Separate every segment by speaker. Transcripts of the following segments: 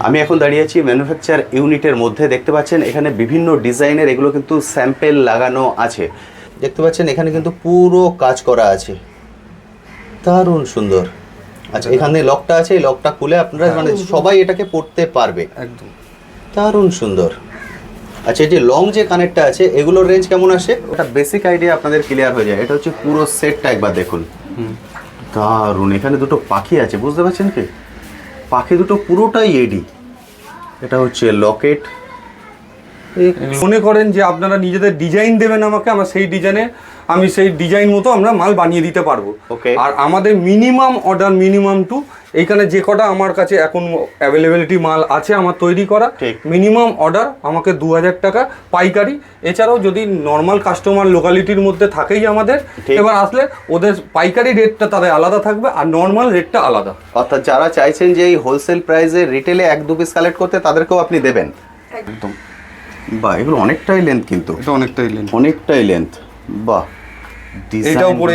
Speaker 1: আমি এখন দাঁড়িয়ে আছি ম্যানুফ্যাকচার ইউনিটের মধ্যে। দেখতে পাচ্ছেন এখানে বিভিন্ন ডিজাইনের এগুলো কিন্তু স্যাম্পেল লাগানো আছে। দেখতে পাচ্ছেন এখানে কিন্তু পুরো কাজ করা আছে, দারুণ সুন্দর। আচ্ছা, এখানে লকটা আছে, এই লকটা খুলে আপনারা মানে সবাই এটাকে পড়তে পারবে।
Speaker 2: একদম
Speaker 1: দারুণ সুন্দর। আচ্ছা, এই যে লং যে কানেক্টটা আছে এগুলোর রেঞ্জ কেমন আসে ওটা বেসিক আইডিয়া আপনাদের ক্লিয়ার হয়ে যায়। এটা হচ্ছে পুরো সেটটা একবার দেখুন, দারুণ। এখানে দুটো পাখি আছে, বুঝতে পারছেন কি? পাখি দুটো পুরোটাই এডি। এটা হচ্ছে লকেট।
Speaker 2: মনে করেন যে আপনারা নিজেদের ডিজাইন দেবেন আমাকে, আমার সেই ডিজাইনে আমি সেই ডিজাইন মতো আমরা মাল বানিয়ে দিতে পারবো। আর আমাদের মিনিমাম অর্ডার মিনিমাম টু এইখানে যে কটা আমার কাছে এখন অ্যাভেলেবিলিটি মাল আছে আমার তৈরি করা, মিনিমাম অর্ডার আমাকে 2000 টাকা পাইকারি। এছাড়াও যদি নর্মাল কাস্টমার লোকালিটির মধ্যে থাকেই আমাদের, এবার আসলে ওদের পাইকারি রেটটা তাদের আলাদা থাকবে আর নর্মাল রেটটা আলাদা।
Speaker 1: অর্থাৎ যারা চাইছেন যে এই হোলসেল প্রাইসে রিটেলে 1-2 পিস কালেক্ট করতে তাদেরকেও আপনি দেবেন।
Speaker 2: একদম।
Speaker 1: বাহ, এগুলো অনেকটাই লেন্থ, কিন্তু
Speaker 2: এটা অনেকটাই লেন্থ,
Speaker 1: অনেকটাই লেন্থ। বাহ,
Speaker 2: এটাও পরে।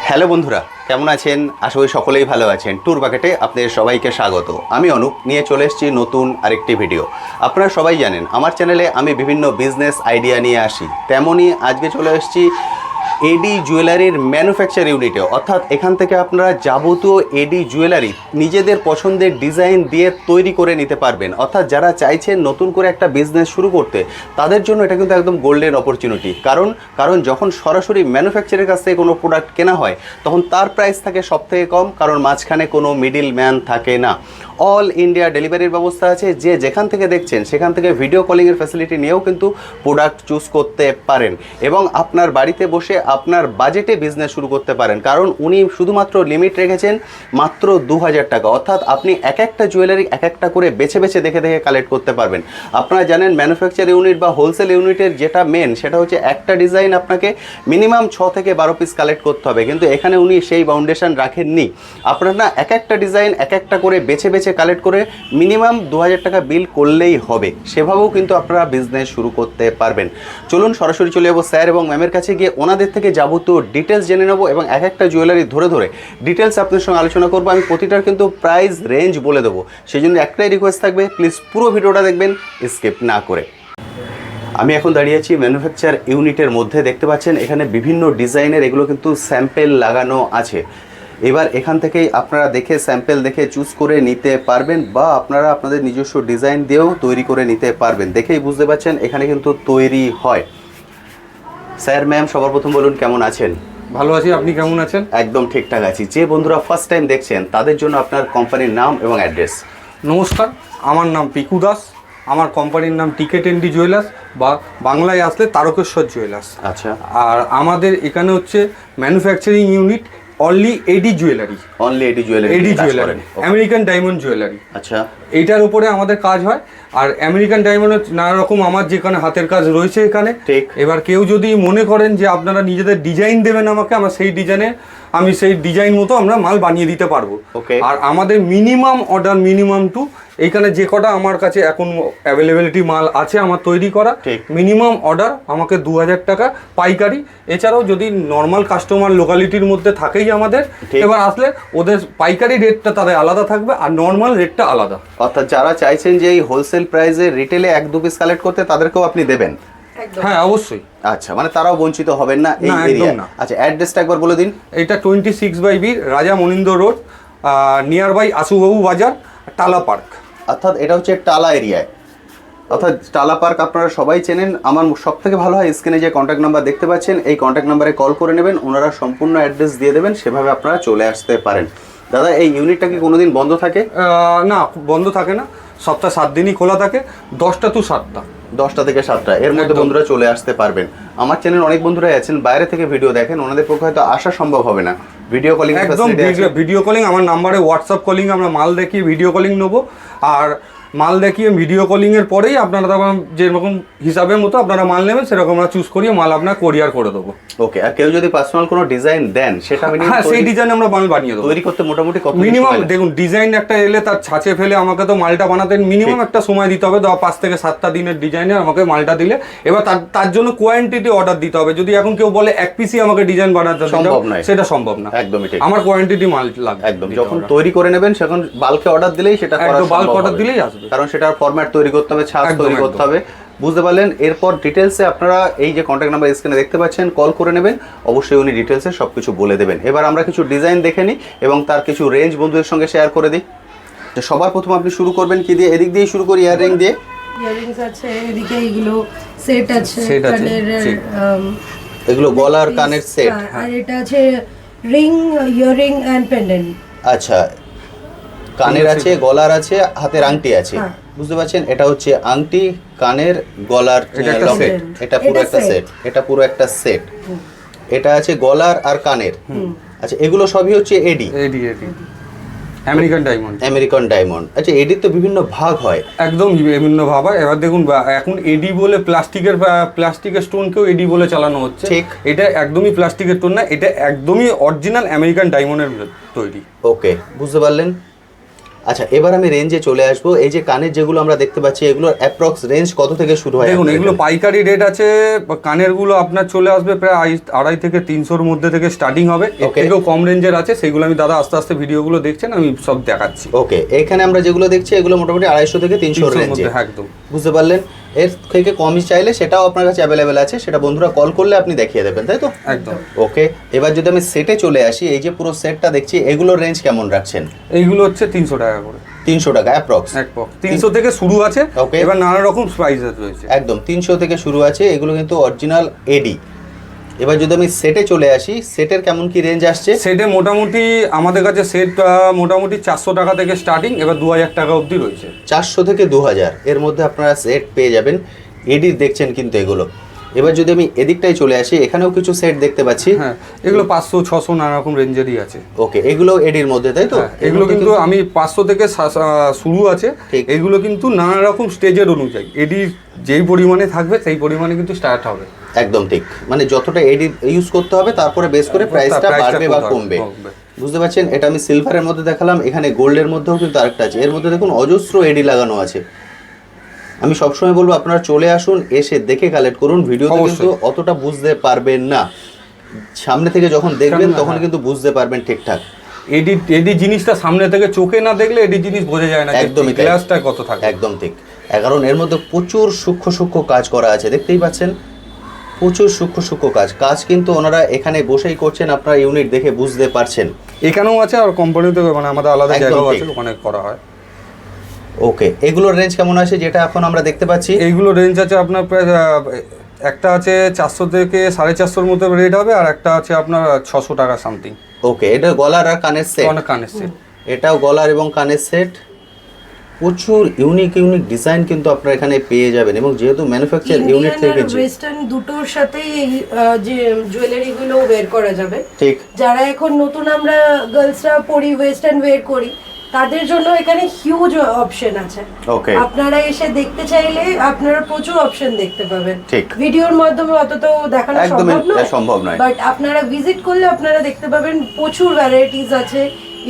Speaker 1: হ্যালো বন্ধুরা, কেমন আছেন? আশা করি সকলেই ভালো আছেন। ট্যুর বাকেটে আপনাদের সবাইকে স্বাগত। আমি অনুপ নিয়ে চলে এসেছি নতুন আরেকটি ভিডিও। আপনারা সবাই জানেন আমার চ্যানেলে আমি বিভিন্ন বিজনেস আইডিয়া নিয়ে আসি, তেমনই আজকে চলে এসেছি এডি জুয়েলারির ম্যানুফ্যাকচার ইউনিটে। অর্থাৎ এখান থেকে আপনারা যাবতীয় এডি জুয়েলারি নিজেদের পছন্দের ডিজাইন দিয়ে তৈরি করে নিতে পারবেন। অর্থাৎ যারা চাইছেন নতুন করে একটা বিজনেস শুরু করতে তাদের জন্য এটা কিন্তু একদম গোল্ডেন অপরচুনিটি। কারণ যখন সরাসরি ম্যানুফ্যাকচারের কাছ থেকে কোনো প্রোডাক্ট কেনা হয় তখন তার প্রাইস থাকে সবথেকে কম, কারণ মাঝখানে কোনো মিডিল ম্যান থাকে না। অল ইন্ডিয়া ডেলিভারির ব্যবস্থা আছে। যে যেখান থেকে দেখছেন সেখান থেকে ভিডিও কলিংয়ের ফ্যাসিলিটি নিয়েও কিন্তু প্রোডাক্ট চুজ করতে পারেন এবং আপনার বাড়িতে বসে আপনার বাজেটে বিজনেস শুরু করতে পারেন। কারণ উনি শুধুমাত্র লিমিট রেখেছেন মাত্র 2000 টাকা। অর্থাৎ আপনি এক একটা জুয়েলারি এক একটা করে বেছে বেছে দেখে দেখে কালেক্ট করতে পারবেন। আপনারা জানেন ম্যানুফ্যাকচার ইউনিট বা হোলসেল ইউনিটের যেটা মেন সেটা হচ্ছে একটা ডিজাইন আপনাকে মিনিমাম 6 থেকে 12 পিস কালেক্ট করতে হবে, কিন্তু এখানে উনি সেই বাউন্ডেশন রাখেননি। আপনারা এক একটা ডিজাইন এক একটা করে বেছে বেছে কালেক্ট করে মিনিমাম 2000 টাকা বিল করলেই হবে। সেভাবেও কিন্তু আপনারা বিজনেস শুরু করতে পারবেন। চলুন সরাসরি চলে যাবো স্যার এবং ম্যামের কাছে, গিয়ে ওনাদের থেকে যাবতীয় ডিটেলস জেনে নেবো এবং এক একটা জুয়েলারি ধরে ধরে ডিটেলস আপনার সঙ্গে আলোচনা করবো। আমি প্রতিটার কিন্তু প্রাইস রেঞ্জ বলে দেবো, সেই জন্য একটাই রিকোয়েস্ট থাকবে, প্লিজ পুরো ভিডিওটা দেখবেন স্কিপ না করে। আমি এখন দাঁড়িয়ে আছি ম্যানুফ্যাকচার ইউনিটের মধ্যে। দেখতে পাচ্ছেন এখানে বিভিন্ন ডিজাইনের এগুলো কিন্তু স্যাম্পেল লাগানো আছে। এবার এখান থেকেই আপনারা দেখে স্যাম্পেল দেখে চুজ করে নিতে পারবেন বা আপনারা আপনাদের নিজস্ব ডিজাইন দিয়েও তৈরি করে নিতে পারবেন। দেখেই বুঝতে পারছেন এখানে কিন্তু তৈরি হয়। স্যার ম্যাম, সবার প্রথম বলুন কেমন আছেন?
Speaker 2: ভালো আছি, আপনি কেমন আছেন?
Speaker 1: একদম ঠিকঠাক আছি। যে বন্ধুরা ফার্স্ট টাইম দেখছেন তাদের জন্য আপনার কোম্পানির নাম এবং অ্যাড্রেস।
Speaker 2: নমস্কার, আমার নাম পিকু দাস, আমার কোম্পানির নাম টিকেট&ডি জুয়েলার্স বা বাংলায় আসলে তারকেশ্বর জুয়েলার্স।
Speaker 1: আচ্ছা,
Speaker 2: আর আমাদের এখানে হচ্ছে ম্যানুফ্যাকচারিং ইউনিট অনলি এডি জুয়েলারি।
Speaker 1: অনলি এডি জুয়েলারি,
Speaker 2: এডি জুয়েলারি, আমেরিকান ডায়মন্ড জুয়েলারি।
Speaker 1: আচ্ছা,
Speaker 2: এইটার উপরে আমাদের কাজ হয়। আর আমেরিকান ডায়মন্ডের নানা রকম আমার যেখানে হাতের কাজ রয়েছে এখানে। এবার কেউ যদি মনে করেন যে আপনারা নিজেদের ডিজাইন দেবেন আমাকে, আমার সেই ডিজাইনে আমি সেই ডিজাইন মতো আমরা মাল বানিয়ে দিতে পারবো। আর আমাদের মিনিমাম অর্ডার মিনিমাম টু এইখানে যে কটা আমার কাছে এখন অ্যাভেলেবিলিটি মাল আছে আমার তৈরি করা, মিনিমাম অর্ডার আমাকে 2000 টাকা পাইকারি। এছাড়াও যদি নর্মাল কাস্টমার লোকালিটির মধ্যে থাকেই আমাদের, এবার আসলে ওদের পাইকারি রেটটা তাদের আলাদা থাকবে আর নর্মাল রেটটা আলাদা।
Speaker 1: অর্থাৎ যারা চাইছেন যে এই হোলসেল প্রাইসে রিটেলে 1-2 পিস কালেক্ট করতে তাদেরকেও আপনি দেবেন?
Speaker 2: হ্যাঁ, অবশ্যই।
Speaker 1: আচ্ছা, মানে তারাও বঞ্চিত হবেন না এই এরিয়া। আচ্ছা, অ্যাড্রেসটা একবার বলে দিন।
Speaker 2: এটা 26/B রাজা মনিন্দ্র রোড, নিয়ার বাই আশুবাবু বাজার, টালা পার্ক।
Speaker 1: অর্থাৎ এটা হচ্ছে টালা এরিয়ায়। অর্থাৎ টালা পার্ক আপনারা সবাই চেনেন। আমার সব থেকে ভালো হয় স্ক্রিনে যে কন্ট্যাক্ট নাম্বার দেখতে পাচ্ছেন এই কন্ট্যাক্ট নাম্বারে কল করে নেবেন, ওনারা সম্পূর্ণ অ্যাড্রেস দিয়ে দেবেন, সেভাবে আপনারা চলে আসতে পারেন। দাদা, এই ইউনিটটা কি কোনোদিন বন্ধ থাকে?
Speaker 2: না, বন্ধ থাকে না, সপ্তাহে 7 দিনই খোলা থাকে, 10টা to 7টা।
Speaker 1: 10টা থেকে 7টা এর মধ্যে বন্ধুরা চলে আসতে পারবেন। আমার চ্যানেল অনেক বন্ধুরাই আছেন বাইরে থেকে ভিডিও দেখেন, ওনাদের পক্ষে হয়তো আসা সম্ভব হবে না। ভিডিও কলিং,
Speaker 2: একদম ভিডিও কলিং, আমার নাম্বারে হোয়াটসঅ্যাপ কলিং, আমরা মাল দেখিয়ে ভিডিও কলিং নেবো। আর মাল দেখিয়ে ভিডিও কলিং এর পরেই আপনারা তখন যেরকম হিসাবের মতো আপনারা মাল নেবেন সেরকম আমরা চুজ করিয়ে মাল আপনার কোরিয়ার করে দেবো।
Speaker 1: ওকে, আর কেউ যদি পার্সোনাল কোনো ডিজাইন দেন সেটা
Speaker 2: হ্যাঁ, সেই ডিজাইন আমরা মাল বানিয়ে দেবো।
Speaker 1: তৈরি করতে মোটামুটি কত
Speaker 2: মিনিমাম দেখুন, ডিজাইন একটা এলে তার ছাঁচে ফেলে আমাকে তো মালটা বানাতে মিনিমাম একটা সময় দিতে হবে, 5 থেকে 7টা দিনের ডিজাইনে আমাকে মালটা দিলে এবার তার জন্য কোয়ান্টিটি অর্ডার দিতে হবে। যদি এখন কেউ বলে এক পিসই আমাকে ডিজাইন বানাতে
Speaker 1: সম্ভব নয়,
Speaker 2: সেটা সম্ভব না,
Speaker 1: একদমই ঠিক।
Speaker 2: আমার কোয়ান্টিটি মাল লাগবে
Speaker 1: একদম, যখন তৈরি করে নেবেন সেখন বাল্কে অর্ডার দিলেই সেটা করা সম্ভব,
Speaker 2: বাল্ক অর্ডার দিলেই আসবে,
Speaker 1: কারণ সেটার ফরম্যাট তৈরি করতে হবে, ছাপ তৈরি করতে হবে। বুঝতে পারলেন? এরপর ডিটেলসে আপনারা এই যে কন্ট্যাক্ট নাম্বার স্ক্রিনে দেখতে পাচ্ছেন, কল করে নেবেন, অবশ্যই উনি ডিটেলসে সব কিছু বলে দেবেন। এবার আমরা কিছু ডিজাইন দেখে নিই এবং তার কিছু রেঞ্জ বন্ধুদের সঙ্গে শেয়ার করে দিই। তো সবার প্রথম আপনি শুরু করবেন কি দিয়ে? এদিক দিয়ে শুরু করি, ইয়াররিং দিয়ে।
Speaker 3: ইয়াররিংস আছে, এদিকে এগুলো সেট আছে,
Speaker 1: এগুলো গলার কানের সেট,
Speaker 3: আর এটা আছে রিং, ইয়াররিং এন্ড পেন্ডেন্ট।
Speaker 1: আচ্ছা, কানের আছে, গলার আছে, হাতের আংটি আছে। বুঝতে পারছেন? এটা হচ্ছে আংটি, কানের, গলার লকেট, এটা পুরো একটা সেট, এটা পুরো একটা সেট। এটা আছে গলার আর কানের। আচ্ছা, এগুলো সবই হচ্ছে এডি,
Speaker 2: আমেরিকান ডায়মন্ড।
Speaker 1: American diamond. আচ্ছা, এডির তো বিভিন্ন ভাগ হয়।
Speaker 2: একদম বিভিন্ন ভাগ হয়। এবার দেখুন, এখন এডি বলে প্লাস্টিকের স্টোনকেও এডি বলে চালানো হচ্ছে।
Speaker 1: ঠিক,
Speaker 2: এটা একদমই প্লাস্টিকের স্টোন না, এটা একদমই অরিজিনাল আমেরিকান ডায়মন্ডের তৈরি।
Speaker 1: ওকে, বুঝতে পারলেন? আচ্ছা, এবার আমি রেঞ্জে চলে আসবো। এই যে কানের যেগুলো আমরা দেখতে পাচ্ছি, এগুলোর অ্যাপ্রক্স রেঞ্জ কত থেকে শুরু হয়?
Speaker 2: দেখুন, এগুলো পাইকারি রেট আছে। কানের গুলো আপনার চলে আসবে প্রায় 250 থেকে 300-র মধ্যে থেকে স্টার্টিং হবে। এর থেকেও কম রেঞ্জের আছে, সেগুলো আমি দাদা আস্তে আস্তে ভিডিওগুলো দেখছেন আমি সব দেখাচ্ছি।
Speaker 1: ওকে, এখানে আমরা যেগুলো দেখছি এগুলো মোটামুটি 250 থেকে 300 রেঞ্জে।
Speaker 2: একদম,
Speaker 1: বুঝতে পারলেন? এর থেকে কমই চাইলে সেটাও আপনার কাছে অ্যাভেলেবেল আছে, সেটা বন্ধুরা কল করলে আপনি দেখিয়ে দেবেন, তাই তো?
Speaker 2: একদম।
Speaker 1: ওকে, এবার যদি আমি সেটে চলে আসি, এই যে পুরো সেটটা দেখছি, এগুলোর রেঞ্জ কেমন রাখছেন?
Speaker 2: এইগুলো হচ্ছে 300 টাকা করে।
Speaker 1: 300 টাকা অ্যাপ্রক্স?
Speaker 2: 300 থেকে শুরু আছে।
Speaker 1: ওকে,
Speaker 2: এবার নানা রকম প্রাইসেস রয়েছে।
Speaker 1: একদম 300 থেকে শুরু আছে, এগুলো কিন্তু অরিজিনাল এডি। এবার যদি আমি সেটে চলে আসি, সেটের কেমন কি রেঞ্জ আসছে?
Speaker 2: সেটে মোটামুটি আমাদের কাছে সেট মোটামুটি 400 টাকা থেকে স্টার্টিং, এবার 2000 টাকা অবধি রয়েছে।
Speaker 1: 400 থেকে 2000 এর মধ্যে আপনারা সেট পেয়ে যাবেন। এডি দেখছেন কিন্তু এগুলো। এবার যদি আমি এদিকটাই চলে আসি, এখানেও কিছু সেট দেখতে পাচ্ছি।
Speaker 2: হ্যাঁ, এগুলো 500, 600 নানা রকম রেঞ্জেরই আছে।
Speaker 1: ওকে, এগুলো এডির মধ্যে, তাই তো?
Speaker 2: এগুলো কিন্তু আমি 500 থেকে শুরু আছে। এগুলো কিন্তু নানা রকম স্টেজের অনুযায়ী এডি যেই পরিমাণে থাকবে সেই পরিমাণে কিন্তু স্টার্ট হবে।
Speaker 1: একদম ঠিক, মানে যতটা এডি ইউজ করতে হবে তারপরে বেস করে প্রাইসটা বাড়বে বা কমবে। বুঝতে পারছেন? এটা আমি সিলভারের মধ্যে দেখালাম, এখানে গোল্ডের মধ্যেও কিন্তু আরেকটা আছে। এর মধ্যে দেখুন অজস্র এডি লাগানো আছে। আমি সবসময় বলবো আপনারা চলে আসুন, এসে দেখে কালেক্ট করুন। ভিডিওতে কিন্তু অতটা বুঝতে পারবেন না, সামনে থেকে যখন দেখবেন তখন কিন্তু বুঝতে পারবেন ঠিকঠাক।
Speaker 2: এডি জিনিসটা সামনে থেকে চোখে না দেখলে এডি জিনিস বোঝা যায় না
Speaker 1: একদমই,
Speaker 2: গ্লাসটা কত থাকে।
Speaker 1: একদম ঠিক, কারণ এর মধ্যে প্রচুর সূক্ষ্ম সূক্ষ্ম কাজ করা আছে, দেখতেই পাচ্ছেন প্রচুর সূক্ষ্ম সূক্ষ্ম কাজ কিন্তু ওনারা এখানে বসেই করছেন, আপনারা ইউনিট দেখে বুঝতে পারছেন।
Speaker 2: এখানেও আছে আর কোম্পানিতে, মানে আমাদের আলাদা জায়গাও আছে, ওখানে করা হয়।
Speaker 1: ওকে, এগুলোর রেঞ্জ কেমন আছে যেটা এখন আমরা দেখতে পাচ্ছি?
Speaker 2: এইগুলো রেঞ্জ আছে আপনার প্রায় একটা আছে 400 থেকে 450-র মধ্যে রেট হবে, আর একটা আছে আপনার 600 টাকা সামথিং।
Speaker 1: ওকে, এটা গলার আর কানের সেট?
Speaker 2: কানের সেট,
Speaker 1: এটাও গলার এবং কানের সেট। প্রচুর ইউনিক ডিজাইন কিন্তু আপনারা এখানে পেয়ে যাবেন, এবং যেহেতু ম্যানুফ্যাকচার ইউনিট থেকে
Speaker 3: ওয়েস্টার্ন দুটোর সাথেই যে জুয়েলারিগুলো ওয়্যার করা যাবে।
Speaker 1: ঠিক,
Speaker 3: যারা এখন নতুন আমরা গার্লসরা পরি, ওয়েস্টার্ন ওয়্যার করি, তাদের জন্য এখানে হিউজ অপশন আছে।
Speaker 1: ওকে,
Speaker 3: আপনারা এসে দেখতে চাইলে আপনারা প্রচুর অপশন দেখতে পাবেন।
Speaker 1: ঠিক,
Speaker 3: ভিডিওর মাধ্যমে অত তো দেখানো
Speaker 1: সম্ভব নয়,
Speaker 3: বাট আপনারা ভিজিট করলে আপনারা দেখতে পাবেন প্রচুর ভ্যারাইটিস আছে।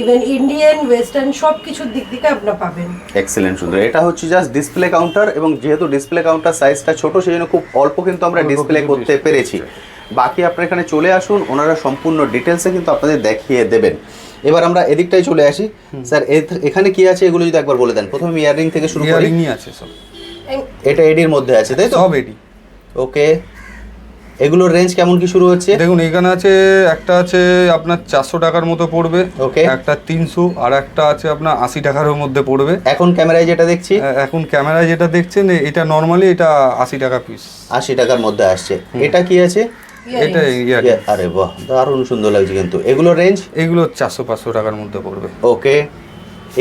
Speaker 3: ইভেন ইন্ডিয়ান, ওয়েস্টার্ন সব কিছুর দিক থেকে আপনারা পাবেন।
Speaker 1: এক্সেলেন্ট, সুন্দর। এটা হচ্ছে জাস্ট ডিসপ্লে কাউন্টার, এবং যেহেতু ডিসপ্লে কাউন্টার সাইজটা ছোট, সেই জন্য খুব অল্প কিন্তু আমরা ডিসপ্লে করতে পেরেছি। বাকি আপনারা এখানে চলে আসুন, ওনারা সম্পূর্ণ ডিটেলসে কিন্তু আপনাদের দেখিয়ে দেবেন। এবার আমরা এদিকটাই চলে আসি। স্যার, এখানে কি আছে এগুলো যদি একবার বলে দেন। প্রথমে ইয়াররিং থেকে শুরু করি।
Speaker 2: ইয়াররিং আছে সব,
Speaker 1: এটা এডির মধ্যে আছে, তাই তো?
Speaker 2: সব এডি।
Speaker 1: ওকে, এগুলোর রেঞ্জ কেমন কি শুরু হচ্ছে?
Speaker 2: দেখুন, এখানে আছে একটা আছে আপনার 400 টাকার মতো পড়বে।
Speaker 1: ওকে,
Speaker 2: একটা 300, আর একটা আছে আপনার 80 টাকার মধ্যে পড়বে।
Speaker 1: এখন ক্যামেরায় যেটা দেখছি,
Speaker 2: এখন ক্যামেরায় যেটা দেখছেন এটা নর্মালি এটা 80 টাকা পিস,
Speaker 1: 80 টাকার মধ্যে আসছে। এটা কি আছে?
Speaker 2: এটা
Speaker 1: আরে বাহ, দারুণ সুন্দর লাগছে কিন্তু। এগুলোর রেঞ্জ?
Speaker 2: এগুলো 400-500 টাকার মধ্যে পড়বে।
Speaker 1: ওকে,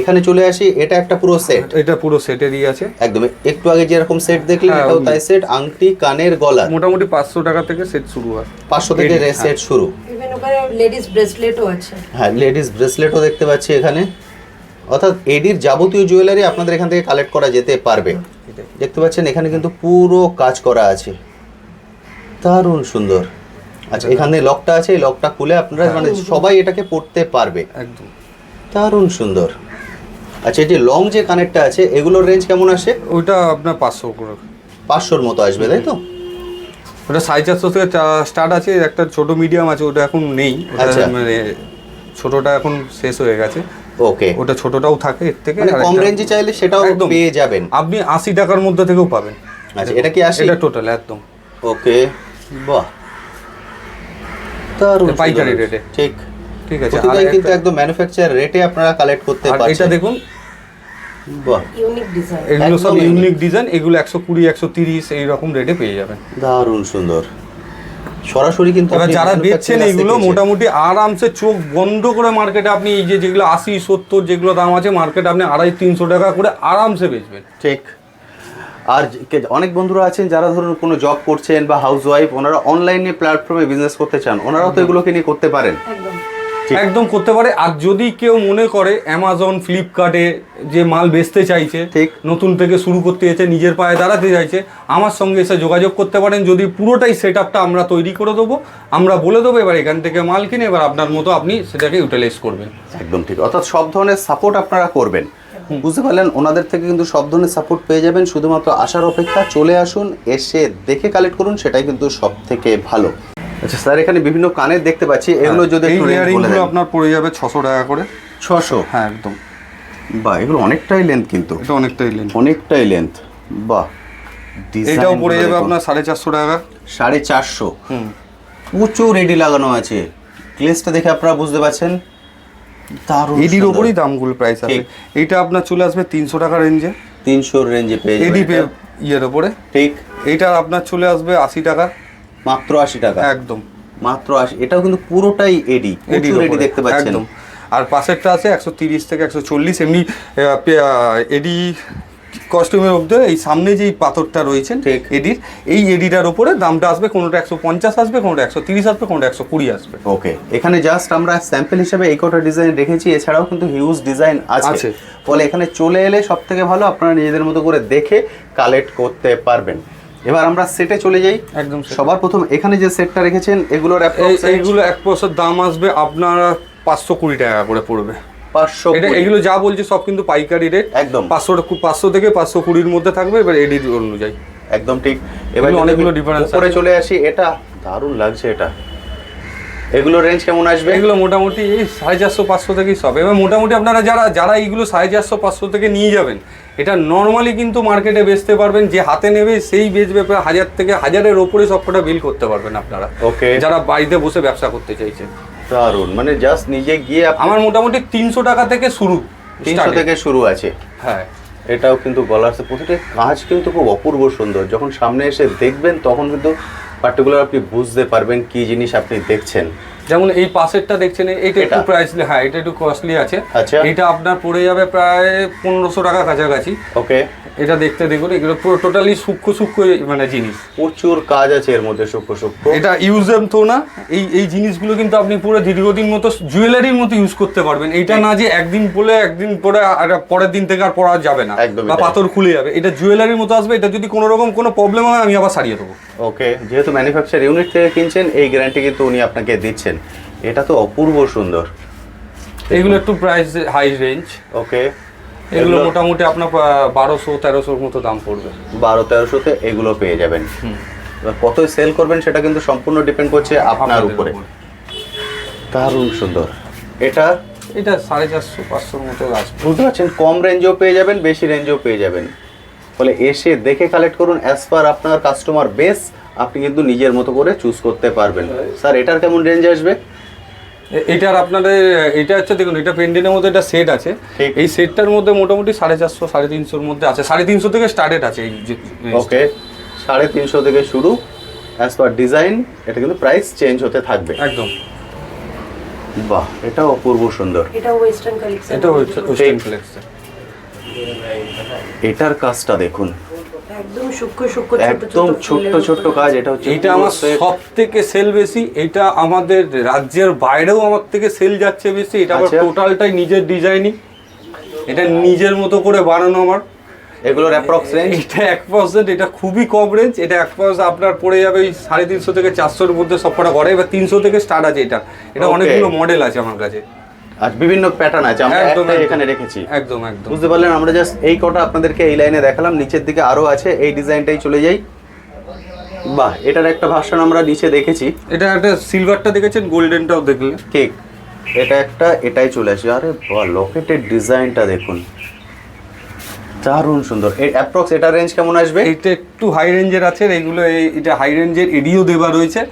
Speaker 1: এখানে চলে আসি। এটা একটা পুরো সেট?
Speaker 2: এটা পুরো সেটেরই আছে
Speaker 1: একদম। একটু আগে যেরকম সেট দেখলেন এটাও তাই সেট, আংটি, কানের, গলা।
Speaker 2: মোটামুটি 500 টাকা থেকে সেট শুরু হয়।
Speaker 1: 500 থেকে সেট শুরু।
Speaker 3: ইভেন ওখানে লেডিস ব্রেসলেটও আছে।
Speaker 1: হ্যাঁ, লেডিস ব্রেসলেটও দেখতে পাচ্ছি এখানে। অর্থাৎ এডির যাবতীয় জুয়েলারি আপনাদের এখান থেকে কালেক্ট করা যেতে পারবে। দেখতে পাচ্ছেন এখানে কিন্তু পুরো কাজ করা আছে, দারুণ সুন্দর। আচ্ছা, এখানে লকটা আছে, এই লকটা খুলে আপনারা মানে সবাই এটাকে পড়তে পারবে,
Speaker 2: একদম
Speaker 1: দারুণ সুন্দর। আচ্ছা, এই যে লং যে কানেরটা আছে এগুলোর রেঞ্জ কেমন আসে?
Speaker 2: ওইটা আপনার 500 করে,
Speaker 1: 500-র মতো আসবে, তাই তো?
Speaker 2: ওটা 450 থেকে স্টার্ট আছে, একটা ছোট মিডিয়াম আছে, ওটা এখন নেই, ওটা
Speaker 1: আচ্ছা।
Speaker 2: মানে ছোটটা এখন শেষ হয়ে গেছে।
Speaker 1: ওকে,
Speaker 2: ওটা ছোটটাও থাকে এর থেকে,
Speaker 1: মানে
Speaker 2: আর
Speaker 1: কম
Speaker 2: একটা-
Speaker 1: রেঞ্জে চাইলে সেটাও
Speaker 2: একদম।
Speaker 1: পেয়ে যাবেন।
Speaker 2: আপনি 80 টাকার মধ্যে থেকেও পাবেন।
Speaker 1: আচ্ছা, এটা কি 80?
Speaker 2: এটা টোটাল একদম
Speaker 1: ওকে, বাহ, দারুণ
Speaker 2: পাইকারি
Speaker 1: সুন্দর।
Speaker 2: রেটে।
Speaker 1: ঠিক
Speaker 2: ঠিক আছে। আর
Speaker 1: প্রতিটাই কিন্তু
Speaker 2: একটা-
Speaker 1: একদম ম্যানুফ্যাকচার রেটে আপনারা কালেক্ট করতে
Speaker 2: আর
Speaker 1: পারছেন।
Speaker 2: এটা দেখুন,
Speaker 1: বাহ,
Speaker 3: ইউনিক ডিজাইন।
Speaker 2: এগুলো সব
Speaker 1: একদম
Speaker 2: ইউনিক ডিজাইন, এগুলো 120 130 এই রকম রেটে পেয়ে যাবেন।
Speaker 1: দারুণ সুন্দর। সরাসরি কিন্তু
Speaker 2: এবার
Speaker 1: আপনি
Speaker 2: যারা
Speaker 1: manufacturing
Speaker 2: বেচছেন
Speaker 1: কাছ থেকে
Speaker 2: এগুলো
Speaker 1: কিনছেন।
Speaker 2: মোটামুটি আরামসে চোখ বন্ধ করে মার্কেটে আপনি এই যে যেগুলো 80 70 যেগুলো দাম আছে মার্কেটে আপনি 250-300 টাকা করে আরামসে বেচবেন।
Speaker 1: ঠিক। আর অনেক বন্ধুরা আছেন যারা ধরুন কোনো জব করছেন বা হাউস ওয়াইফ, ওনারা অনলাইনে প্ল্যাটফর্মে বিজনেস করতে চান, ওনারাও তো এগুলোকে নিয়ে করতে পারেন।
Speaker 3: একদম
Speaker 1: ঠিক।
Speaker 2: একদম করতে পারে। আর যদি কেউ মনে করে অ্যামাজন ফ্লিপকার্টে যে মাল বেচতে চাইছে,
Speaker 1: ঠিক।
Speaker 2: নতুন থেকে শুরু করতে চাইছে, নিজের পায়ে দাঁড়াতে চাইছে, আমার সঙ্গে এসে যোগাযোগ করতে পারেন। যদি পুরোটাই সেট আপটা আমরা তৈরি করে দেবো, আমরা বলে দেবো, এবার এখান থেকে মাল কিনে এবার আপনার মতো আপনি সেটাকে ইউটিলাইজ করবেন।
Speaker 1: একদম ঠিক, অর্থাৎ সব ধরনের সাপোর্ট আপনারা করবেন। বুঝতে পারলেন, ওনাদের থেকে কিন্তু সব ধরনের সাপোর্ট পেয়ে যাবেন। শুধুমাত্র আসার অপেক্ষা, চলে আসুন, এসে দেখে কালেক্ট করুন, সেটাই কিন্তু সব থেকে ভালো। আচ্ছা স্যার, এখানে বিভিন্ন কানের দেখতে পাচ্ছি, এগুলো যদি
Speaker 2: এই
Speaker 1: একটু রেঞ্জ বলে
Speaker 2: ইয়ারিংগুলো
Speaker 1: দেন।
Speaker 2: আপনার পড়ে যাবে 600 টাকা করে।
Speaker 1: 600?
Speaker 2: হ্যাঁ একদম,
Speaker 1: বাহ, এগুলো অনেকটাই লেন্থ, কিন্তু
Speaker 2: এটা অনেকটাই লেন।
Speaker 1: অনেকটাই লেন্থ। বাহ,
Speaker 2: এটাও পড়ে যাবে আপনার 450 টাকা।
Speaker 1: 450?
Speaker 2: হুম,
Speaker 1: প্রচুর রেডি লাগানো আছে, গ্লেসটা দেখে আপনারা বুঝতে পারছেন, দারুণ
Speaker 2: এডির
Speaker 1: সুন্দর।
Speaker 2: ওপরই দামগুলো প্রাইস আছে।
Speaker 1: ঠিক।
Speaker 2: এইটা আপনার চলে আসবে 300 টাকা রেঞ্জে,
Speaker 1: 300 রেঞ্জে পেয়ে
Speaker 2: এডি
Speaker 1: যাবেন।
Speaker 2: ইয়ের ওপরে।
Speaker 1: ঠিক,
Speaker 2: এইটা আপনার চলে আসবে 80 টাকা।
Speaker 1: মাত্র 80 টাকা?
Speaker 2: একদম
Speaker 1: মাত্র 80। এটাও কিন্তু পুরোটাই এডি, প্রচুর এডি দেখতে পাচ্ছেন।
Speaker 2: একদম। আর পাশেরটা আছে 130 থেকে 140 এমনি এডি কস্টিউমের মধ্যে। এই সামনে যেই পাথরটা রয়েছে
Speaker 1: ঠিক।
Speaker 2: এডির, এই এডিটার ওপরে দামটা আসবে, কোনোটা 150 আসবে, কোনোটা 130 আসবে, কোনোটা 120 আসবে।
Speaker 1: ওকে, এখানে জাস্ট আমরা স্যাম্পল হিসেবে এই কটা ডিজাইন রেখেছি, এছাড়াও কিন্তু হিউজ ডিজাইন আছে।
Speaker 2: আছে।
Speaker 1: ফলে এখানে চলে এলে সব থেকে ভালো আপনারা নিজেদের মতো করে দেখে কালেক্ট করতে পারবেন। এবার আমরা সেটে চলে যাই।
Speaker 2: একদম
Speaker 1: সবার প্রথম এখানে যে সেটটা রেখেছেন এগুলোর
Speaker 2: এইগুলো এক বছর দাম আসবে আপনার 520 টাকা করে পড়বে।
Speaker 1: 500?
Speaker 2: এটা এগুলো যা বলছি সব কিন্তু পাইকারি রেট,
Speaker 1: একদম
Speaker 2: 500 থেকে 520-র মধ্যে থাকবে। এবার এডিট অনুযায়ী
Speaker 1: একদম ঠিক। এবার
Speaker 2: এগুলো
Speaker 1: অনেকগুলো
Speaker 2: অনেকগুলো difference
Speaker 1: উপরে
Speaker 2: আছে।
Speaker 1: চলে আসি, এটা দারুণ লাগছে। এটা এগুলো রেঞ্জ কেমন আসবে?
Speaker 2: এগুলো মোটামুটি এই 450-500 থেকেই সব। এবার মোটামুটি আপনারা যারা এইগুলো 450-500 থেকে নিয়ে যাবেন, এটা নর্মালি কিন্তু মার্কেটে বেচতে পারবেন, যে হাতে নেবে সেই বেচবে প্রায় 1000 থেকে 1000-এর ওপরে সবকটা বিল করতে পারবেন আপনারা।
Speaker 1: ওকে,
Speaker 2: যারা বাড়িতে বসে ব্যবসা করতে চাইছেন,
Speaker 1: দারুণ। মানে জাস্ট নিজে গিয়ে
Speaker 2: আমার মোটামুটি 300 টাকা থেকে শুরু,
Speaker 1: 300
Speaker 2: starting।
Speaker 1: থেকে শুরু আছে।
Speaker 2: হ্যাঁ,
Speaker 1: এটাও কিন্তু গলার প্রতিটা কাজ কিন্তু খুব অপূর্ব সুন্দর। যখন সামনে এসে দেখবেন তখন কিন্তু পার্টিকুলার আপনি বুঝতে পারবেন কি জিনিস আপনি দেখছেন।
Speaker 2: যেমন এই পাশেরটা দেখছেন, এইটা একটু
Speaker 1: এটা?
Speaker 2: প্রাইসলি, হ্যাঁ এটা একটু কস্টলি আছে।
Speaker 1: আচ্ছা।
Speaker 2: এটা আপনার পড়ে যাবে প্রায় 1500 টাকা কাছাকাছি।
Speaker 1: ওকে,
Speaker 2: এটা দেখতে দেখুন, এগুলো পুরো টোটালি সূক্ষ্ম মানে জিনিস,
Speaker 1: প্রচুর কাজ আছে এর মধ্যে, সূক্ষ্ম।
Speaker 2: এটা ইউজেম তো না। এই জিনিসগুলো কিন্তু আপনি পুরো দীর্ঘদিন মতো জুয়েলারির মতো ইউজ করতে পারবেন। এইটা না যে একদিন পরে আর পরের দিন থেকে আর পরা যাবে না,
Speaker 1: একদমই
Speaker 2: বা
Speaker 1: তাই।
Speaker 2: পাথর খুলে যাবে। এটা জুয়েলারির মতো আসবে। এটা যদি কোনো রকম কোনো প্রবলেম হয় আমি আবার সারিয়ে দেবো।
Speaker 1: ওকে, যেহেতু ম্যানুফ্যাকচার ইউনিট থেকে কিনছেন এই গ্যারান্টি কিন্তু উনি আপনাকে দিচ্ছেন। এটা তো অপূর্ব সুন্দর।
Speaker 2: এগুলো একটু প্রাইস হাই রেঞ্জ।
Speaker 1: ওকে,
Speaker 2: এগুলো মোটামুটি আপনার 1200-1300-র মতো দাম পড়বে।
Speaker 1: 1200-1300-তে এগুলো পেয়ে যাবেন। এবার কত সেল করবেন সেটা কিন্তু সম্পূর্ণ ডিপেন্ড করছে আপনার
Speaker 2: আপনাদের
Speaker 1: উপরে।
Speaker 2: উপর।
Speaker 1: দারুণ সুন্দর। এটা
Speaker 2: এটা 450-500-র মতো আসবে।
Speaker 1: বুঝতে পারছেন, কম রেঞ্জেও পেয়ে যাবেন, বেশি রেঞ্জেও পেয়ে যাবেন। ফলে এসে দেখে কালেক্ট করুন, অ্যাজ পার আপনার কাস্টমার বেস আপনি কিন্তু নিজের মতো করে চুজ করতে পারবেন। স্যার এটার কেমন রেঞ্জ আসবে?
Speaker 2: এটার আপনাদের এটা হচ্ছে, দেখুন এটা পেন্ডেন্টের মধ্যে একটা সেট আছে।
Speaker 1: ঠিক।
Speaker 2: এই সেটটার মধ্যে মোটামুটি 450-300-র মধ্যে আছে। 350 থেকে স্টার্টেড আছে এই যে।
Speaker 1: ওকে, 350 থেকে শুরু, অ্যাজ পার ডিজাইন এটা কিন্তু প্রাইস চেঞ্জ হতে থাকবে।
Speaker 2: একদম।
Speaker 1: বাহ, এটাও অপূর্ব সুন্দর।
Speaker 3: এটা ওয়েস্টার্ন কালেকশন।
Speaker 2: এটা ওয়েস্টার্ন কালেকশন।
Speaker 1: এটার কাজটা দেখুন,
Speaker 3: একদম সূক্ষ্ম
Speaker 1: একদম ছোট্ট কাজ। এটা হচ্ছে
Speaker 2: এইটা আমার সব থেকে সেল বেশি। এটা আমাদের রাজ্যের বাইরেও আমার থেকে সেল যাচ্ছে বেশি। এটা আবার
Speaker 1: আচ্ছা।
Speaker 2: টোটালটাই নিজের ডিজাইনিং। এটা নিজের মতো করে বানানো আমার।
Speaker 1: এগুলোর অ্যাপ্রক্স রেঞ্জ?
Speaker 2: এটা 1%, এটা খুবই কম রেঞ্জ। এটা 1% আপনার পড়ে যাবে ওই 350 থেকে 400-এর মধ্যে সবকটা করে। এবার 300 থেকে স্টার্ট আছে এটা। এটা অনেকগুলো মডেল আছে আমার কাছে
Speaker 1: আর বিভিন্ন প্যাটার্ন আছে, আমরা
Speaker 2: একদম,
Speaker 1: একটাই
Speaker 2: একদম।
Speaker 1: এখানে রেখেছি।
Speaker 2: একদম একদম
Speaker 1: বুঝতে পারলেন? আমরা জাস্ট এই কটা আপনাদেরকে এই লাইনে দেখালাম, নিচের দিকে আরো আছে, এই ডিজাইনটাই চলে যাই। বাহ, এটার একটা ভার্সন আমরা নিচে দেখেছি।
Speaker 2: এটা একটা সিলভারটা দেখেছেন, গোল্ডেনটাও দেখলে
Speaker 1: ঠিক, এটা একটা, এটাই চলে আসে। আরে বাহ, লকেটের ডিজাইনটা দেখুন, দারুণ সুন্দর। এর অ্যাপ্রক্স এটা রেঞ্জ কেমন আসবে?
Speaker 2: এটা একটু হাই রেঞ্জের আছে এইগুলো। এটা হাই রেঞ্জের এডিও দেওয়া রয়েছে।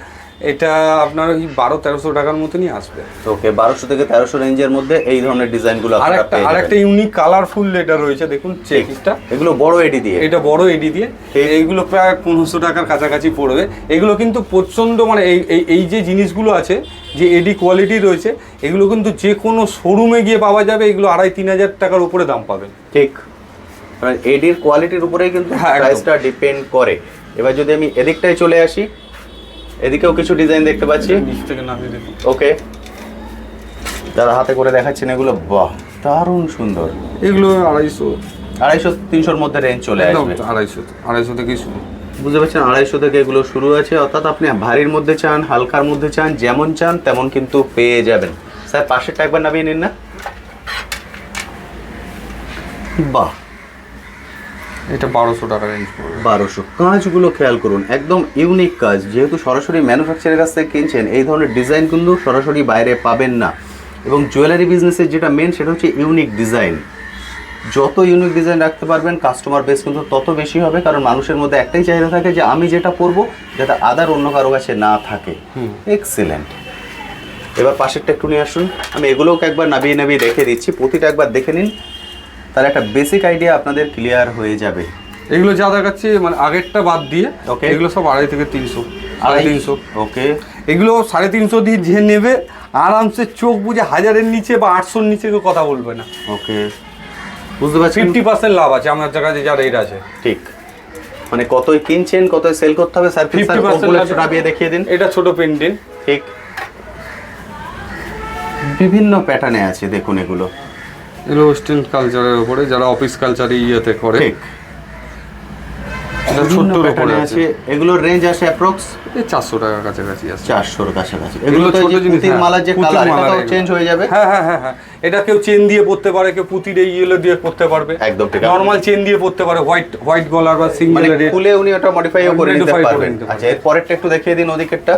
Speaker 2: এটা আপনার ওই 1200-1300 টাকার মতনই আসবে।
Speaker 1: ওকে, 1200 থেকে 1300 রেঞ্জের মধ্যে এই ধরনের ডিজাইনগুলো আপনারা পেয়ে
Speaker 2: আর
Speaker 1: যাবেন।
Speaker 2: একটা ইউনিক কালারফুল এটা রয়েছে, দেখুন চেকটা।
Speaker 1: এগুলো বড় এডি দিয়ে,
Speaker 2: এটা বড় এডি দিয়ে। এইগুলো প্রায় 1500 টাকার কাছাকাছি পড়বে। এগুলো কিন্তু প্রচণ্ড মানে এই যে জিনিসগুলো আছে, যে এডি কোয়ালিটি রয়েছে, এগুলো কিন্তু যে কোনো শোরুমে গিয়ে পাওয়া যাবে। এগুলো 2500-3000 টাকার উপরে দাম পাবেন।
Speaker 1: ঠিক, কারণ এডির কোয়ালিটির উপরেই কিন্তু
Speaker 2: হ্যাঁ, একদম।
Speaker 1: প্রাইসটা ডিপেন্ড করে। এবার যদি আমি এদিকটায় চলে আসি, এদিকেও কিছু ডিজাইন দেখতে পাচ্ছি।
Speaker 2: নিচ থেকে নামিয়ে দেখুন।
Speaker 1: ওকে, যারা হাতে করে দেখাচ্ছেন এগুলো, বাহ দারুণ সুন্দর।
Speaker 2: এগুলো 250,
Speaker 1: 250-300-র মধ্যে রেঞ্জ চলে
Speaker 2: একদম
Speaker 1: আসবে।
Speaker 2: 250 থেকেই শুরু।
Speaker 1: বুঝতে পারছেন, 250 থেকে এগুলো শুরু আছে। অর্থাৎ আপনি ভারীর মধ্যে চান, হালকার মধ্যে চান, যেমন চান তেমন কিন্তু পেয়ে যাবেন। স্যার পাশেরটা একবার নামিয়ে নিন না। বাহ,
Speaker 2: এটা 1200 টাকা রেঞ্জ পড়বে।
Speaker 1: 1200। কাজগুলো খেয়াল করুন, একদম ইউনিক কাজ। যেহেতু সরাসরি ম্যানুফ্যাকচারের কাছ থেকে কিনছেন, এই ধরনের ডিজাইন কিন্তু সরাসরি বাইরে পাবেন না। এবং জুয়েলারি বিজনেসের যেটা মেন, সেটা হচ্ছে ইউনিক ডিজাইন। যত ইউনিক ডিজাইন রাখতে পারবেন, কাস্টমার বেস কিন্তু তত বেশি হবে। কারণ মানুষের মধ্যে একটাই চাহিদা থাকে যে আমি যেটা পরবো যাতে আদার অন্য কারো কাছে না থাকে। এক্সিলেন্ট। এবার পাশেরটা একটু নিয়ে আসুন। আমি এগুলোকে একবার নামিয়ে নামিয়ে রেখে দিচ্ছি, প্রতিটা একবার দেখে নিন, তার একটা বেসিক আইডিয়া আপনাদের ক্লিয়ার হয়ে যাবে।
Speaker 2: এগুলো যা দেখাচ্ছি মানে আগেরটা বাদ দিয়ে,
Speaker 1: Okay.
Speaker 2: এগুলো সব 250 থেকে 300, 350।
Speaker 1: ওকে,
Speaker 2: এগুলো 350 দিয়ে যে নেবে আরামসে চোখ বুঝে 1000-এর নিচে বা 800-র নিচে কেউ কথা বলবে না।
Speaker 1: ওকে, বুঝতে পারছি।
Speaker 2: 50% লাভ আছে আমার কাছে যা রেট আছে।
Speaker 1: ঠিক, মানে কতই কিনছেন কতই সেল করতে হবে। স্যার
Speaker 2: 50%
Speaker 1: একটু নামিয়ে দেখিয়ে দিন।
Speaker 2: এটা ছোট পেন্ডেন্ট।
Speaker 1: ঠিক, বিভিন্ন প্যাটার্নে আছে দেখুন এগুলো।
Speaker 2: এগুলো ওয়েস্টার্ন কালচারের উপরে, যারা অফিস কালচারে ইয়েতে করে।
Speaker 1: ঠিক,
Speaker 2: এটা
Speaker 1: বিভিন্ন
Speaker 2: ছোট্টর উপরে
Speaker 1: প্যাটার্নে
Speaker 2: আছে।
Speaker 1: আছে। এগুলোর রেঞ্জ আসে অ্যাপ্রক্স
Speaker 2: এই 400 টাকার কাছাকাছি আছে।
Speaker 1: 400-র কাছাকাছি।
Speaker 2: এগুলো
Speaker 1: এগুলো তো
Speaker 2: ছোট
Speaker 1: যে
Speaker 2: জিনিস,
Speaker 1: পুঁতির
Speaker 2: হ্যাঁ।
Speaker 1: মালার যে
Speaker 2: পুঁতির
Speaker 1: কালার,
Speaker 2: মালার
Speaker 1: এটাও
Speaker 2: এগুলো।
Speaker 1: চেঞ্জ হয়ে যাবে।
Speaker 2: হ্যাঁ হ্যাঁ হ্যাঁ হ্যাঁ, এটা কেউ চেন দিয়ে পরতে পারে, কেউ পুঁতির এই ইয়েলো দিয়ে পরতে পারবে।
Speaker 1: একদম ঠিক।
Speaker 2: নরমাল চেন দিয়ে পরতে পারে, হোয়াইট গলার বা সিঙ্গেল
Speaker 1: মানে
Speaker 2: রেড।
Speaker 1: খুলে উনি ওটা মডিফাইও করে নিতে
Speaker 2: Modify করে
Speaker 1: পারবেন।
Speaker 2: নিতে পারবেন।
Speaker 1: আচ্ছা, এর পরেরটা একটু দেখিয়ে দিন ওদিকেরটা।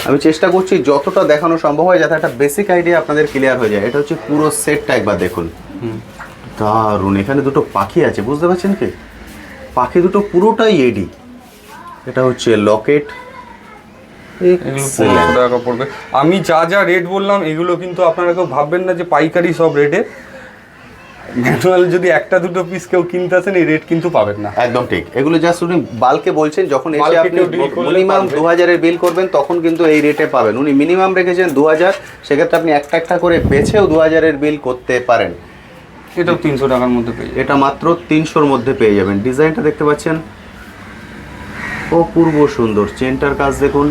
Speaker 1: আমি চেষ্টা করছি যতটা দেখানো সম্ভব হয় যাতে একটা বেসিক আইডিয়া আপনাদের ক্লিয়ার হয়ে যায়। এটা হচ্ছে পুরো সেটটা একবার দেখুন। দারুণ, এখানে দুটো পাখি আছে, বুঝতে পারছেন কি? পাখি দুটো পুরোটাই এডি। এটা হচ্ছে লকেট।
Speaker 2: এগুলো 1500 টাকা পড়বে। আমি যা যা রেট বললাম এগুলো কিন্তু আপনারা কেউ ভাববেন না যে পাইকারি সব রেটে। ম্যানুয়াল যদি একটা দুটো পিস কেউ কিনতে আসেন, এই রেট কিন্তু পাবেন না।
Speaker 1: একদম ঠিক। এগুলো জাস্ট উনি বাল্কে বলছেন, যখন এসে
Speaker 2: Bulk এ
Speaker 1: আপনি
Speaker 2: কেউ deal করলে
Speaker 1: মিনিমাম
Speaker 2: পারবে।
Speaker 1: 2000-এর বিল করবেন তখন কিন্তু এই রেটে পাবেন। উনি মিনিমাম রেখেছেন 2000, সেক্ষেত্রে আপনি একটা একটা করে বেছেও 2000-এর বিল করতে পারেন।
Speaker 2: এটাও 300 টাকার মধ্যে পেয়ে যাবেন।
Speaker 1: এটা মাত্র 300-র মধ্যে পেয়ে যাবেন। ডিজাইনটা দেখতে পাচ্ছেন, অপূর্ব সুন্দর। চেনটার কাজ দেখুন।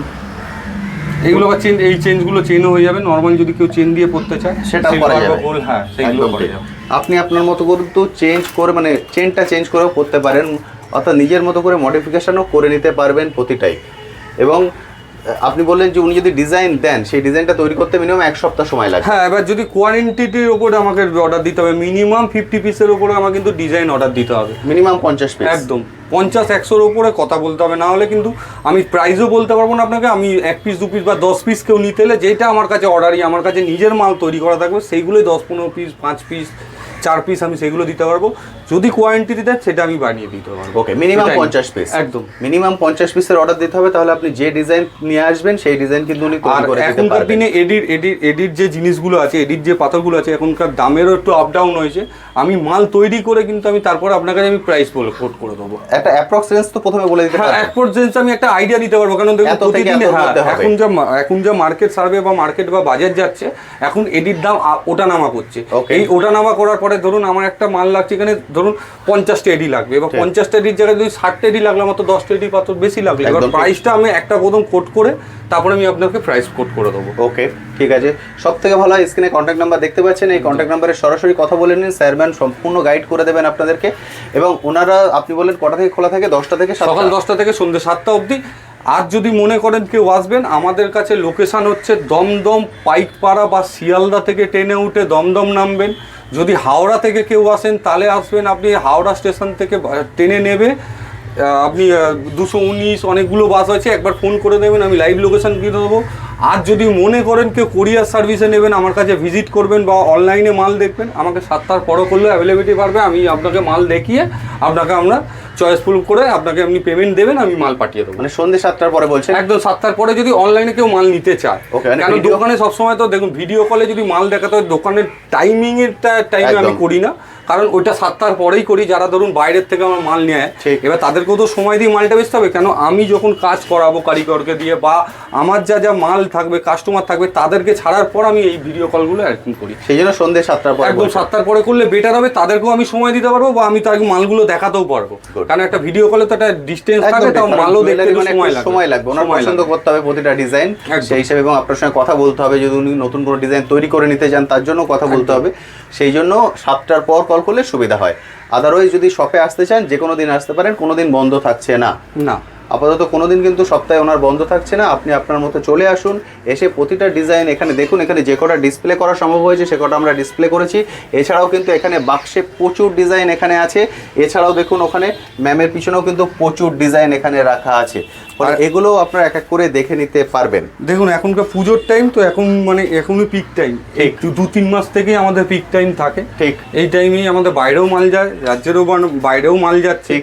Speaker 2: এগুলো বা চেন, এই চেনগুলো চেনও হয়ে যাবে। নরমাল যদি কেউ চেন দিয়ে পড়তে চায়
Speaker 1: সেটাও
Speaker 2: silver
Speaker 1: করা
Speaker 2: বা
Speaker 1: যাবে।
Speaker 2: gold, হ্যাঁ সেগুলো
Speaker 1: একদম
Speaker 2: করা
Speaker 1: ঠিক।
Speaker 2: যাবে।
Speaker 1: আপনি আপনার মতো করে তো চেঞ্জ করে, মানে চেনটা চেঞ্জ করেও করতে পারেন, অর্থাৎ নিজের মতো করে মডিফিকেশনও করে নিতে পারবেন প্রতিটাই। এবং আপনি বললেন যে উনি যদি ডিজাইন দেন, সেই ডিজাইনটা তৈরি করতে মিনিমাম 1 সপ্তাহ সময় লাগে।
Speaker 2: হ্যাঁ, এবার যদি কোয়ান্টিটির উপরে আমাকে অর্ডার দিতে হবে, মিনিমাম 50 পিসের উপরে আমাকে কিন্তু ডিজাইন অর্ডার দিতে হবে।
Speaker 1: Minimum 50 piece.
Speaker 2: একদম 50-100-র উপরে কথা বলতে হবে, না হলে কিন্তু আমি প্রাইসও বলতে পারবো না আপনাকে। আমি 1 পিস 2 পিস বা 10 পিস কেউ নিতে এলে, যেটা আমার কাছে অর্ডারই, আমার কাছে নিজের মাল তৈরি করা থাকবে, সেইগুলোই 10-15 পিস, 5 পিস, 4 পিস আমি সেগুলো দিতে পারবো। যদি কোয়ান্টিটি দেয় সেটা আমি বানিয়ে দিতে পারবো।
Speaker 1: ওকে, মিনিমাম
Speaker 2: এটাই।
Speaker 1: 50 পিস।
Speaker 2: একদম।
Speaker 1: মিনিমাম 50 পিসের অর্ডার দিতে হবে, তাহলে আপনি যে ডিজাইন নিয়ে আসবেন সেই ডিজাইন কিন্তু উনি
Speaker 2: আর
Speaker 1: তৈরি করে দিতে
Speaker 2: এখনকার
Speaker 1: পারবেন।
Speaker 2: দিনে এডির যে জিনিসগুলো আছে, এডির যে পাথরগুলো আছে, এখনকার দামেরও একটু আপ ডাউন হয়েছে। আমি মাল তৈরি করে কিন্তু আমি তারপরে আপনার কাছে আমি প্রাইস বলে কোট করে দেবো।
Speaker 1: একটা অ্যাপ্রক্স রেঞ্জ তো প্রথমে বলে দিতে
Speaker 2: হ্যাঁ,
Speaker 1: পারবেন।
Speaker 2: এক পর্যন্ত আমি একটা আইডিয়া দিতে পারবো, কারণ দেখুন
Speaker 1: এত থেকে
Speaker 2: প্রতিদিন,
Speaker 1: এতর
Speaker 2: হ্যাঁ,
Speaker 1: মধ্যে হবে।
Speaker 2: এখন যা মার্কেট সার্ভে বা মার্কেট বা বাজার যাচ্ছে, এখন এডির দাম ওঠানামা করছে।
Speaker 1: Okay.
Speaker 2: এই ওঠানামা করার পরে ধরুন আমার একটা মাল লাগছে এখানে, ধরুন ধরুন 50টা এডি লাগবে, এবার 50টা এডির জায়গায় যদি 60টা এডি লাগলে আমার তো 10টা এডি পাথর বেশি লাগবে। এবার প্রাইসটা আমি একটা প্রথম কোট করে তারপরে আমি আপনাকে প্রাইস কোট করে দেবো।
Speaker 1: ওকে, ঠিক আছে। সব থেকে ভালো হয় স্ক্রিনে কন্ট্যাক্ট নাম্বার দেখতে পাচ্ছেন, এই কন্ট্যাক্ট নাম্বারে সরাসরি কথা বলে নিন, স্যারম্যান সম্পূর্ণ গাইড করে দেবেন আপনাদেরকে। এবং ওনারা আপনি বলেন কটা থেকে খোলা থাকে? 10টা থেকে
Speaker 2: সকাল 10টা থেকে সন্ধ্যে 7টা অবধি। আর যদি মনে করেন কেউ আসবেন, আমাদের কাছে লোকেশান হচ্ছে দমদম পাইকপাড়া বা শিয়ালদা থেকে ট্রেনে উঠে দমদম নামবেন। যদি হাওড়া থেকে কেউ আসেন তাহলে আসবেন আপনি হাওড়া স্টেশন থেকে ট্রেনে নেবে আপনি 219 অনেকগুলো বাস আছে, একবার ফোন করে দেবেন, আমি লাইভ লোকেশান দিয়ে দেবো। আর যদি মনে করেন কেউ কোরিয়ার সার্ভিসে নেবেন, আমার কাছে ভিজিট করবেন বা অনলাইনে মাল দেখবেন, আমাকে 7টার পরও করলেও অ্যাভেলেবিলিটি পারবে। আমি আপনাকে মাল দেখিয়ে আপনাকে আমরা চয়েসফুল করে আপনাকে আপনি পেমেন্ট দেবেন, আমি মাল পাঠিয়ে দেবো।
Speaker 1: মানে সন্ধ্যে 7টার পরে বলছেন?
Speaker 2: একদম 7টার পরে যদি অনলাইনে কেউ মাল নিতে চায়। কেন দোকানে সবসময় তো দেখুন ভিডিও কলে যদি মাল দেখাতে হয়, দোকানের টাইমে আমি করি না, কারণ ওইটা 7টার পরেই করি। যারা ধরুন বাইরের থেকে আমার মাল নেয়, এবার তাদেরকেও তো সময় দিয়ে মালটা বেচতে হবে। কেন আমি যখন কাজ করাবো কারিগরকে দিয়ে বা আমার যা যা মাল থাকবে কাস্টমার থাকবে তাদেরকে ছাড়ার পর আমি এই ভিডিও কলগুলো অ্যাটেন্ড করি।
Speaker 1: সেই জন্য সন্ধ্যে 7টার পরে,
Speaker 2: একদম 7টার পরে করলে বেটার হবে, তাদেরকেও আমি সময় দিতে পারবো বা আমি তাকে মালগুলো দেখাতেও পারবো। কারণ একটা ভিডিও কলে তো একটা ডিস্টেন্স থাকে, তো মালও দেখতে
Speaker 1: সময় লাগবে, ওনার পছন্দ করতে হবে প্রতিটা ডিজাইন সেই হিসাবে, এবং আপনার সঙ্গে কথা বলতে হবে। যদি উনি নতুন কোনো ডিজাইন তৈরি করে নিতে চান তার জন্য কথা বলতে হবে। সেই জন্য 7টার পর কল করলে সুবিধা হয়। আদারওয়াইজ যদি শপে আসতে চান যে কোনো দিন আসতে পারেন, কোনো দিন বন্ধ থাকছে না। আপাতত কোনো দিন কিন্তু সপ্তাহে ওনার বন্ধ থাকছে না। আপনি আপনার মতো চলে আসুন, এসে প্রতিটা ডিজাইন এখানে দেখুন। এখানে যে কটা ডিসপ্লে করা সম্ভব হয়েছে সে কটা আমরা ডিসপ্লে করেছি। এছাড়াও কিন্তু এখানে বাক্সে প্রচুর ডিজাইন এখানে আছে। এছাড়াও দেখুন ওখানে ম্যামের পিছনেও কিন্তু প্রচুর ডিজাইন এখানে রাখা আছে, আর এগুলো আপনারা এক এক করে দেখে নিতে পারবেন।
Speaker 2: দেখুন এখনকার পুজোর টাইম তো, এখন মানে এখনই পিক টাইম, একটু 2-3 মাস থেকেই আমাদের পিক টাইম থাকে।
Speaker 1: ঠিক
Speaker 2: এই টাইমেই আমাদের বাইরেও মাল যায়, রাজ্যেরও বাইরেও মাল যাচ্ছে।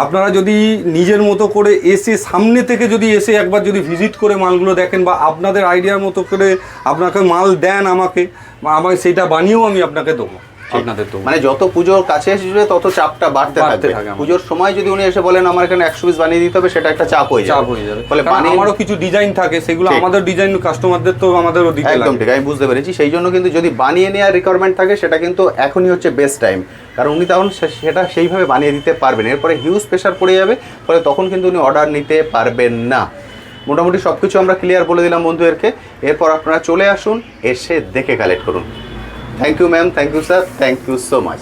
Speaker 2: আপনারা যদি নিজের মতো করে এসে সামনে থেকে যদি এসে একবার যদি ভিজিট করে মালগুলো দেখেন বা আপনাদের আইডিয়ার মতো করে আপনাকে মাল দেন আমাকে সেটা বানিয়েও আমি আপনাকে দেবো।
Speaker 1: মানে যত পুজোর কাছে আসবে তত চাপটা বাড়তে থাকবে। পুজোর সময় যদি উনি এসে বলেন আমার এখানে 100 পিস বানিয়ে দিতে হবে, সেটা একটা চাপ হয়ে যাবে। ফলে
Speaker 2: আমারও কিছু ডিজাইন থাকে, সেগুলো আমাদের ডিজাইন কাস্টমারদের তো আমাদেরও দিতে লাগে।
Speaker 1: একদম ঠিক, আমি বুঝতে পেরেছি। সেই জন্য কিন্তু যদি বানিয়ে নেওয়ার রিকোয়ারমেন্ট থাকে সেটা কিন্তু এখনই হচ্ছে বেস্ট টাইম, কারণ উনি তখন সেটা সেইভাবে বানিয়ে দিতে পারবেন। এরপরে হিউজ প্রেশার পড়ে যাবে, ফলে তখন কিন্তু উনি অর্ডার নিতে পারবেন না। মোটামুটি সব কিছু আমরা ক্লিয়ার বলে দিলাম বন্ধুদেরকে। এরপর আপনারা চলে আসুন, এসে দেখে কালেক্ট করুন। Thank you ma'am, thank you sir, thank you so much.